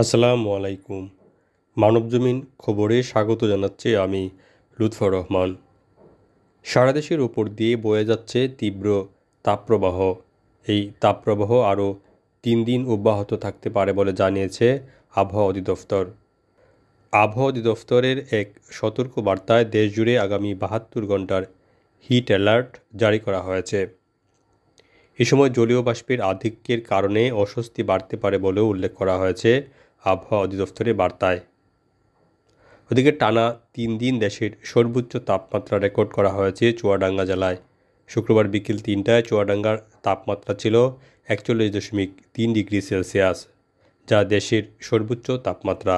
আসসালামু আলাইকুম। মানবজমিন খবরে স্বাগত জানাচ্ছি আমি লুৎফর রহমান। সারা দেশের উপর দিয়ে বয়ে যাচ্ছে তীব্র তাপপ্রবাহ। এই তাপপ্রবাহ আরও 3 দিন অব্যাহত থাকতে পারে বলে জানিয়েছে আবহাওয়া অধিদপ্তর। আবহাওয়া অধিদপ্তরের এক সতর্ক বার্তায় দেশজুড়ে আগামী 72 ঘন্টার হিট অ্যালার্ট জারি করা হয়েছে। এ সময় জলীয় বাষ্পের আধিক্যের কারণে অস্বস্তি বাড়তে পারে বলেও উল্লেখ করা হয়েছে আবহাওয়া অধিদপ্তরের বার্তায়। ওদিকে টানা 3 দিন দেশের সর্বোচ্চ তাপমাত্রা রেকর্ড করা হয়েছে চুয়াডাঙ্গা জেলায়। শুক্রবার বিকেল 3টায় চুয়াডাঙ্গার তাপমাত্রা ছিল 41.3 ডিগ্রি সেলসিয়াস, যা দেশের সর্বোচ্চ তাপমাত্রা।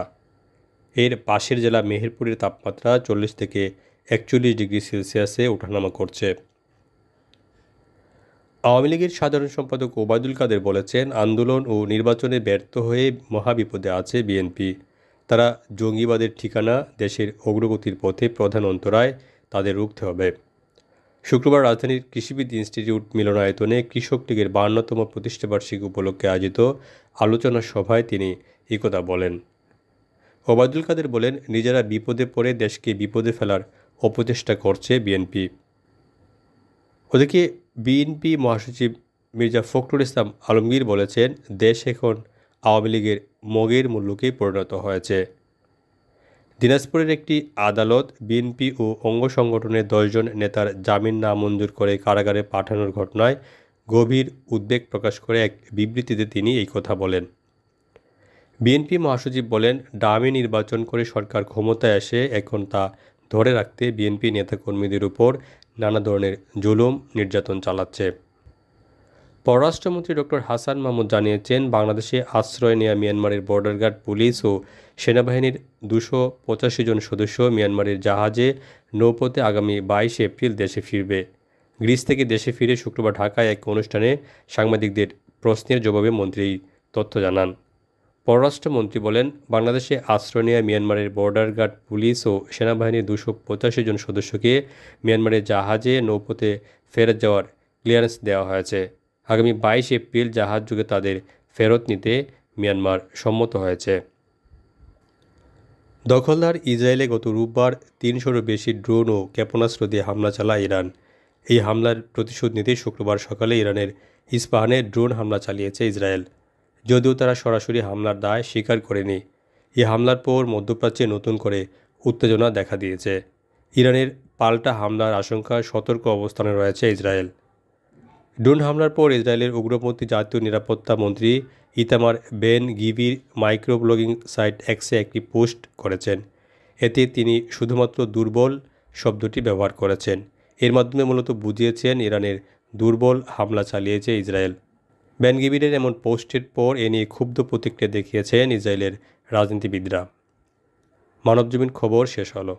এর পাশের জেলা মেহেরপুরের তাপমাত্রা 40 থেকে 41 ডিগ্রি সেলসিয়াসে ওঠানামা করছে। আওয়ামী লীগের সাধারণ সম্পাদক ওবায়দুল কাদের বলেছেন, আন্দোলন ও নির্বাচনে ব্যর্থ হয়ে মহাবিপদে আছে বিএনপি। তারা জঙ্গিবাদের ঠিকানা, দেশের অগ্রগতির পথে প্রধান অন্তরায়, তাদের রুখতে হবে। শুক্রবার রাজধানীর কৃষিবিদ ইনস্টিটিউট মিলনায়তনে কৃষক লীগের 52তম প্রতিষ্ঠাবার্ষিকী উপলক্ষে আয়োজিত আলোচনা সভায় তিনি একথা বলেন। ওবায়দুল কাদের বলেন, নিজেরা বিপদে পড়ে দেশকে বিপদে ফেলার অপচেষ্টা করছে বিএনপি। ওদিকে বিএনপি মহাসচিব মির্জা ফখরুল ইসলাম আলমগীর বলেছেন, দেশ এখন আওয়ামী লীগের মগের মুল্লুকে পরিণত হয়েছে। দিনাজপুরের একটি আদালত বিএনপি ও অঙ্গ সংগঠনের 10 জন নেতার জামিন নামঞ্জুর করে কারাগারে পাঠানোর ঘটনায় গভীর উদ্বেগ প্রকাশ করে এক বিবৃতিতে তিনি এই কথা বলেন। বিএনপি মহাসচিব বলেন, ডামি নির্বাচন করে সরকার ক্ষমতায় আসে, এখন তা ধরে রাখতে বিএনপি নেতাকর্মীদের উপর নানা ধরনের জুলুম নির্যাতন চালাচ্ছে। পররাষ্ট্রমন্ত্রী ডক্টর হাসান মাহমুদ জানিয়েছেন, বাংলাদেশে আশ্রয় নেওয়া মিয়ানমারের বর্ডার গার্ড, পুলিশ ও সেনাবাহিনীর 285 জন সদস্য মিয়ানমারের জাহাজে নৌপথে আগামী 22 এপ্রিল দেশে ফিরবে। গ্রিস থেকে দেশে ফিরে শুক্রবার ঢাকায় এক অনুষ্ঠানে সাংবাদিকদের প্রশ্নের জবাবে মন্ত্রী তথ্য জানান। পররাষ্ট্রমন্ত্রী বলেন, বাংলাদেশে আশ্রয় নেওয়া মিয়ানমারের বর্ডার গার্ড, পুলিশ ও সেনাবাহিনীর 285 জন সদস্যকে মিয়ানমারের জাহাজে নৌপথে ফেরত যাওয়ার ক্লিয়ারেন্স দেওয়া হয়েছে। আগামী 22 এপ্রিল জাহাজযোগে তাদের ফেরত নিতে মিয়ানমার সম্মত হয়েছে। দখলদার ইসরায়েলে গত রোববার 300-রও বেশি ড্রোন ও ক্ষেপণাস্ত্র দিয়ে হামলা চালায় ইরান। এই হামলার প্রতিশোধ নিতে শুক্রবার সকালে ইরানের ইস্পাহানে ড্রোন হামলা চালিয়েছে ইসরায়েল, যদিও তারা সরাসরি হামলার দায় স্বীকার করেনি। এই হামলার পর মধ্যপ্রাচ্যে নতুন করে উত্তেজনা দেখা দিয়েছে। ইরানের পাল্টা হামলার আশঙ্কায় সতর্ক অবস্থানে রয়েছে ইসরায়েল। ড্রোন হামলার পর ইসরায়েলের উগ্রপন্থী জাতীয় নিরাপত্তা মন্ত্রী Itamar Ben Gvir micro blogging site এক্সে একটি পোস্ট করেছেন। এতে তিনি শুধুমাত্র দুর্বল শব্দটি ব্যবহার করেছেন। এর মাধ্যমে মূলত বুঝিয়েছেন ইরানের দুর্বল হামলা চালিয়েছে ইসরায়েল। বেন গিভিরের এমন পোস্টের পর এ নিয়ে ক্ষুব্ধ প্রতিক্রিয়া দেখিয়েছেন ইসরায়েলের রাজনীতিবিদরা। মানবজমিন খবর শেষ হলো।